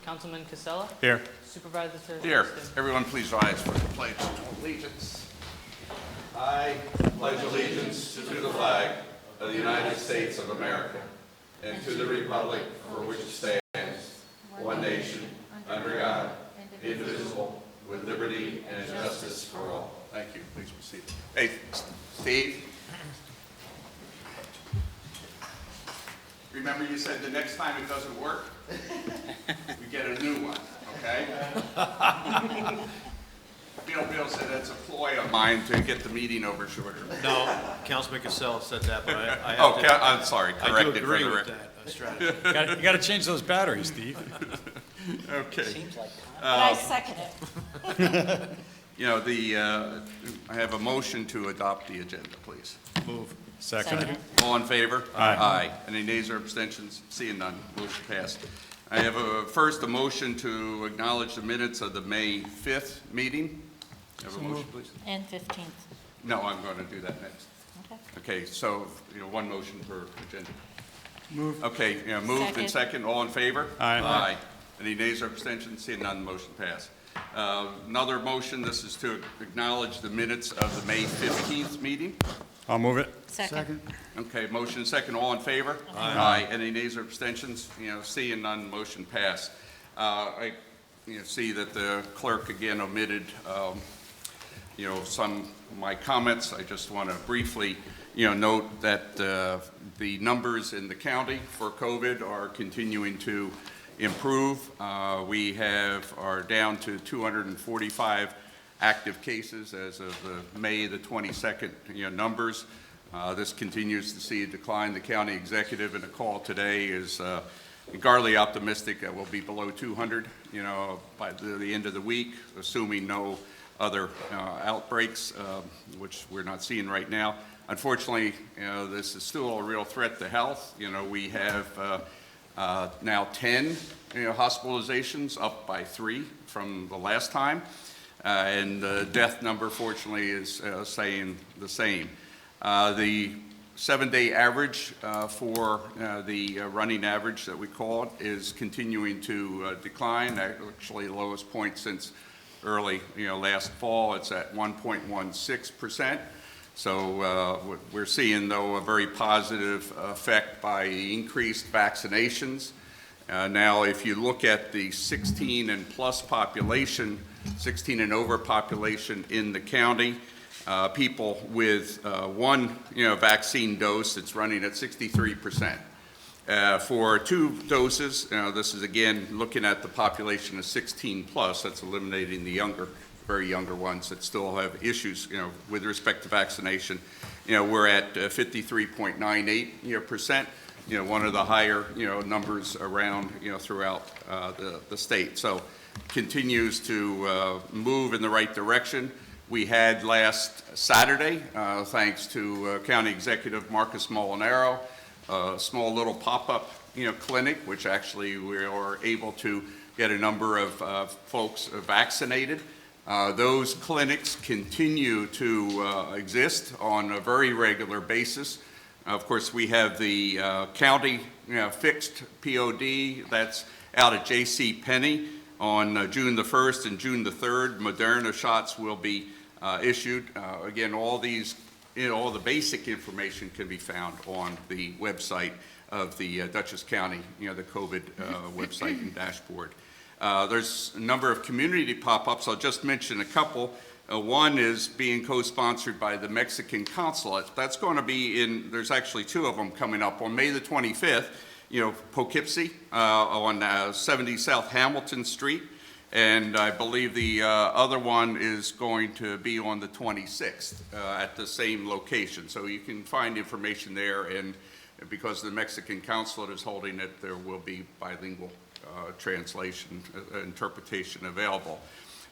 Councilman Casella. Here. Supervisor Here, Thurston. everyone please rise for the Pledge of Allegiance. I pledge allegiance to the flag of the United States of America and to the republic for which it stands, one nation, under God, indivisible, with liberty and justice for all. Thank you. Please be seated. Hey, Steve. Remember you said the next time it doesn't work, we get a new one, okay? Bill said that's a ploy of mine to get the meeting over shorter. No, Councilman Casella said that, but I Oh, have to, I'm sorry, I do corrected for agree the with record. that strategy. You got to change those batteries, Steve. Okay. Seems like time. But I second it. You know, I have a motion to adopt the agenda, please. Move. Second. All in favor? Aye. Any nays or abstentions? Seeing none, motion passed. I have first a motion to acknowledge the minutes of the May 5th meeting. Have a motion, please? And 15th. No, I'm going to do that next. Okay. Okay, so, one motion per agenda. Move. Okay, moved and Second. second, all in favor? Aye. Any nays or abstentions? Seeing none, motion passed. Another motion, this is to acknowledge the minutes of the May 15th meeting. I'll move it. Second. Okay, motion and second, all in favor? Aye. Any nays or abstentions? Seeing none, motion passed. I see that the clerk again omitted, some of my comments. I just want to briefly, note that the numbers in the county for COVID are continuing to improve. We are down to 245 active cases as of the May the 22nd numbers. This continues to see a decline. The county executive in a call today is guardedly optimistic that we'll be below 200 by the end of the week, assuming no other outbreaks, which we're not seeing right now. Unfortunately, this is still a real threat to health. We have now 10 hospitalizations, up by 3 from the last time. And the death number, fortunately, is saying the same. The 7-day average for the running average that we call it is continuing to decline. Actually, the lowest point since early, last fall. It's at 1.16%. So we're seeing, though, a very positive effect by increased vaccinations. Now, if you look at the 16 and plus population, 16 and over population in the county, people with one vaccine dose, it's running at 63%. For 2 doses, this is again looking at the population of 16 plus, that's eliminating the very younger ones that still have issues with respect to vaccination. We're at 53.98%. One of the higher numbers around throughout the state. So continues to move in the right direction. We had last Saturday, thanks to County Executive Marcus Molinaro, a small little pop-up clinic, which actually we are able to get a number of folks vaccinated. Those clinics continue to exist on a very regular basis. Of course, we have the county fixed POD that's out at J.C. Penney on June the 1st and June the 3rd. Moderna shots will be issued. Again, all these, all the basic information can be found on the website of the Dutchess County, the COVID website and dashboard. There's a number of community pop-ups. I'll just mention a couple. One is being co-sponsored by the Mexican Consulate. That's going to be there's actually 2 of them coming up. On May the 25th, Poughkeepsie on 70 South Hamilton Street. And I believe the other one is going to be on the 26th at the same location. So you can find information there, and because the Mexican Consulate is holding it, there will be bilingual translation, interpretation available.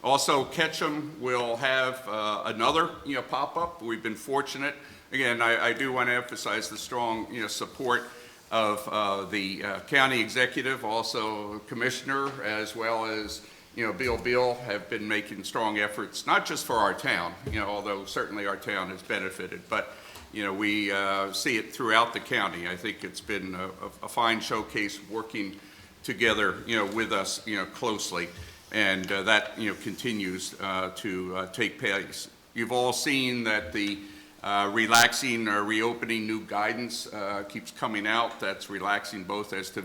Also, Ketchum will have another pop-up. We've been fortunate. Again, I do want to emphasize the strong support of the county executive, also commissioner, as well as Bill have been making strong efforts, not just for our town, although certainly our town has benefited, but we see it throughout the county. I think it's been a fine showcase working together, with us, closely. And that, continues to take place. You've all seen that the relaxing or reopening new guidance keeps coming out. That's relaxing both as to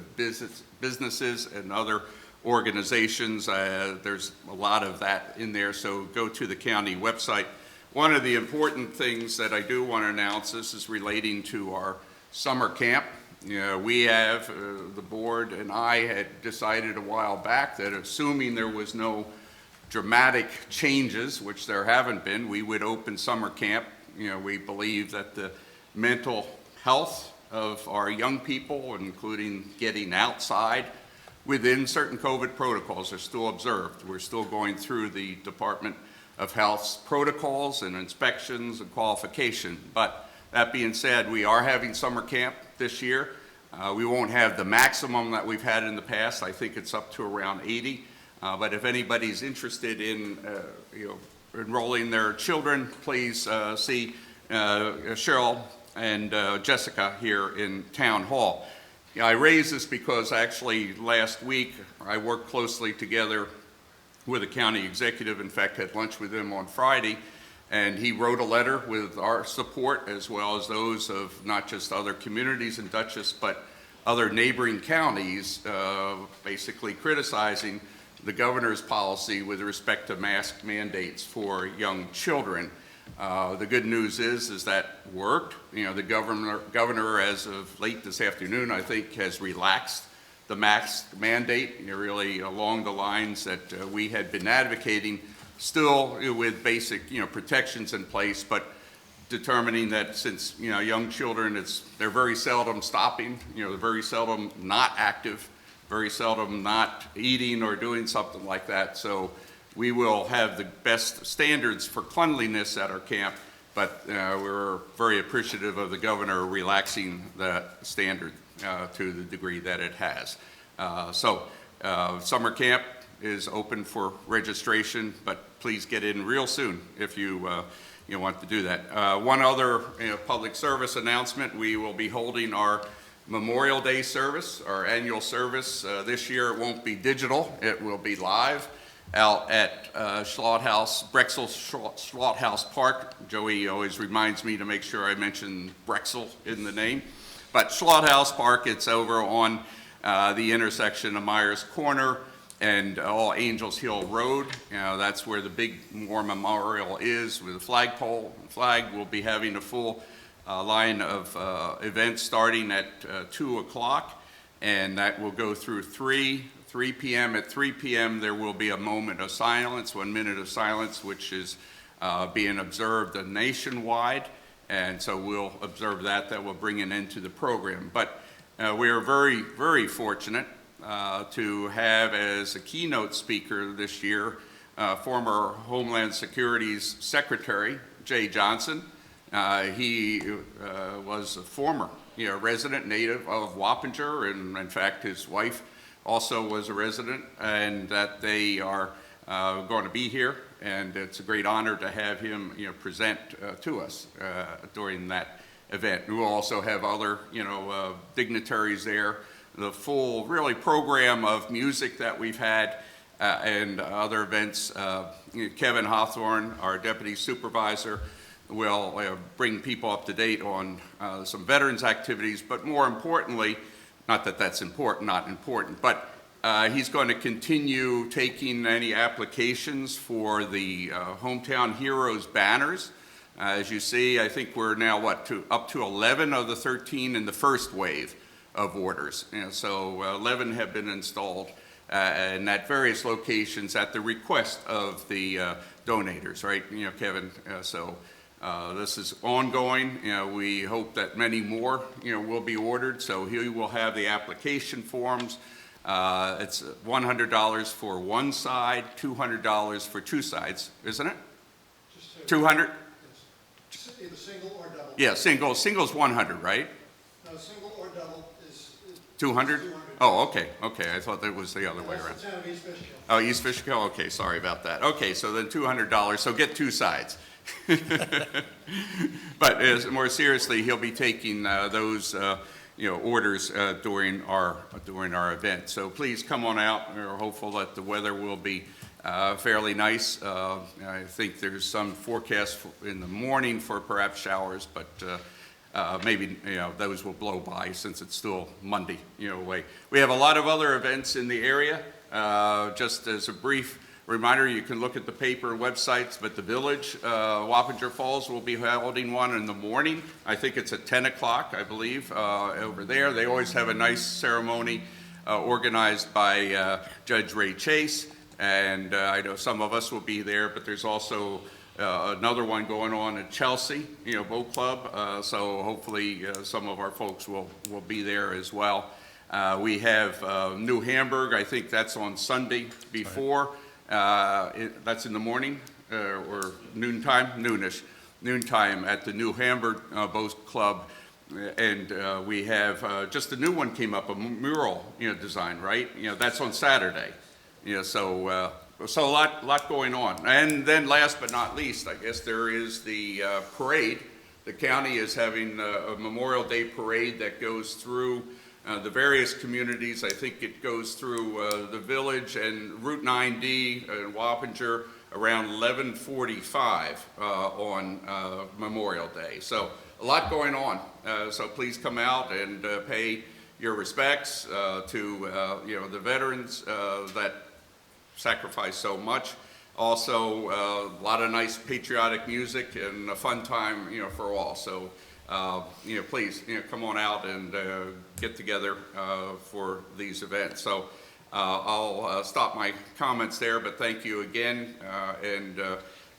businesses and other organizations. There's a lot of that in there, so go to the county website. One of the important things that I do want to announce, this is relating to our summer camp. We have, the board and I had decided a while back that assuming there was no dramatic changes, which there haven't been, we would open summer camp. We believe that the mental health of our young people, including getting outside within certain COVID protocols, are still observed. We're still going through the Department of Health's protocols and inspections and qualification. But that being said, we are having summer camp this year. We won't have the maximum that we've had in the past. I think it's up to around 80. But if anybody's interested in enrolling their children, please see Cheryl and Jessica here in Town Hall. I raise this because actually last week I worked closely together with a county executive. In fact, had lunch with him on Friday, and he wrote a letter with our support as well as those of not just other communities in Dutchess, but other neighboring counties, basically criticizing the governor's policy with respect to mask mandates for young children. The good news is that worked. The governor, as of late this afternoon, I think, has relaxed the mask mandate, really along the lines that we had been advocating, still with basic, protections in place, but determining that since, young children, they're very seldom stopping, they're very seldom not active, very seldom not eating or doing something like that. So we will have the best standards for cleanliness at our camp, but we're very appreciative of the governor relaxing that standard to the degree that it has. Summer camp is open for registration, but please get in real soon if you want to do that. One other public service announcement: we will be holding our Memorial Day service, our annual service. This year it won't be digital, it will be live out at Brexel Slaughterhouse Park. Joey always reminds me to make sure I mention Brexel in the name. But Slaughterhouse Park, it's over on the intersection of Myers Corner and All Angels Hill Road. That's where the big war memorial is with the flagpole. The flag will be having a full line of events starting at 2 o'clock, and that will go through 3 p.m. At 3 p.m. there will be a moment of silence, 1 minute of silence, which is being observed nationwide, and so we'll observe that. That will bring an end to the program. But we are very, very fortunate to have as a keynote speaker this year former Homeland Security's Secretary, Jay Johnson. He was a former resident native of Wappinger, and in fact his wife also was a resident, and that they are going to be here, and it's a great honor to have him present to us during that event. We will also have other dignitaries there. The full really program of music that we've had and other events. Kevin Hawthorne, our deputy supervisor, will bring people up to date on some veterans activities, but more importantly, not that that's important, not important, but he's going to continue taking any applications for the Hometown Heroes banners. As you see, I think we're now up to 11 of the 13 in the first wave of orders. So 11 have been installed and at various locations at the request of the donators, right? Kevin. This is ongoing. We hope that many more, will be ordered. So he will have the application forms. It's $100 for one side, $200 for two sides, isn't it? Just 200? either single or double. Yeah, single's 100, right? No, single or double is 200? 200. Oh, okay. I thought that was the other way around. That's the town of East Fishkill. Oh, East Fishkill? Okay, sorry about that. Okay, so then $200, so get two sides. But more seriously, he'll be taking those orders during our event. So please come on out. We're hopeful that the weather will be fairly nice. I think there's some forecast in the morning for perhaps showers, but maybe those will blow by since it's still Monday away. We have a lot of other events in the area. Just as a brief reminder, you can look at the paper and websites, but the village, Wappinger Falls, will be holding one in the morning. I think it's at 10 o'clock, I believe, over there. They always have a nice ceremony organized by Judge Ray Chase, and I know some of us will be there, but there's also another one going on at Chelsea, Boat Club, so hopefully some of our folks will be there as well. We have New Hamburg, I think that's on Sunday before. That's in the morning or noontime? Noonish. Noontime at the New Hamburg Boat Club. And we have just a new one came up, a mural design, right? That's on Saturday. So a lot going on. And then last but not least, I guess there is the parade. The county is having a Memorial Day parade that goes through the various communities. I think it goes through the village and Route 9D in Wappinger around 11:45 on Memorial Day. So a lot going on. So please come out and pay your respects to the veterans that sacrifice so much. Also, a lot of nice patriotic music and a fun time for all. So please, come on out and get together for these events. So I'll stop my comments there, but thank you again, and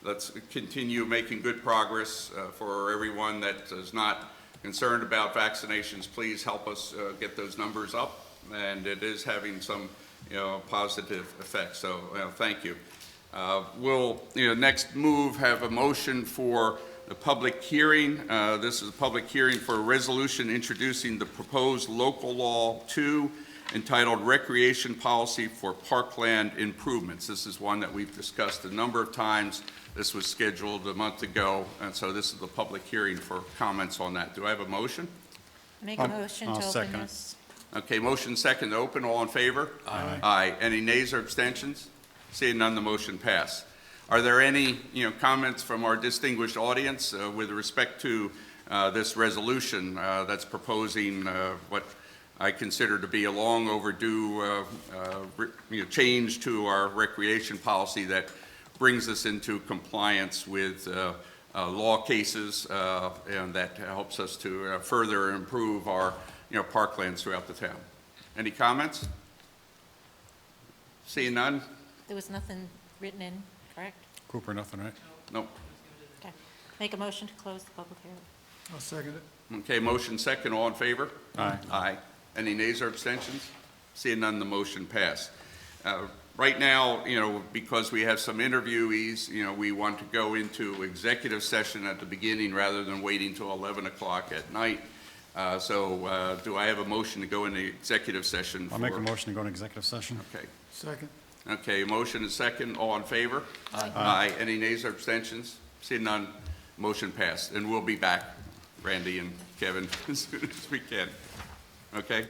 let's continue making good progress for everyone that is not concerned about vaccinations. Please help us get those numbers up, and it is having some positive effects. So thank you. We'll next move have a motion for the public hearing. This is a public hearing for a resolution introducing the proposed local law 2 entitled Recreation Policy for Parkland Improvements. This is one that we've discussed a number of times. This was scheduled a month ago, and so this is the public hearing for comments on that. Do I have a motion? Make a motion to I'll open second it. this. Okay, motion second to open. All in favor? Aye. Aye. Any nays or abstentions? Seeing none, the motion passed. Are there any, comments from our distinguished audience with respect to this resolution that's proposing what I consider to be a long overdue change to our recreation policy that brings us into compliance with law cases and that helps us to further improve our parklands throughout the town? Any comments? Seeing none? There was nothing written in, correct? Cooper, nothing, right? Nope. Okay. Make a motion to close the public hearing. I'll second it. Okay, motion second, all in favor? Aye. Aye. Any nays or abstentions? Seeing none, the motion passed. Right now, because we have some interviewees, we want to go into executive session at the beginning rather than waiting till 11 o'clock at night. So do I have a motion to go into executive session? I'll make a motion to go into executive session. Okay. Second. Okay, motion is second. All in favor? Aye. Aye. Any nays or abstentions? Seeing none, motion passed. And we'll be back, Randy and Kevin, as soon as we can. Okay?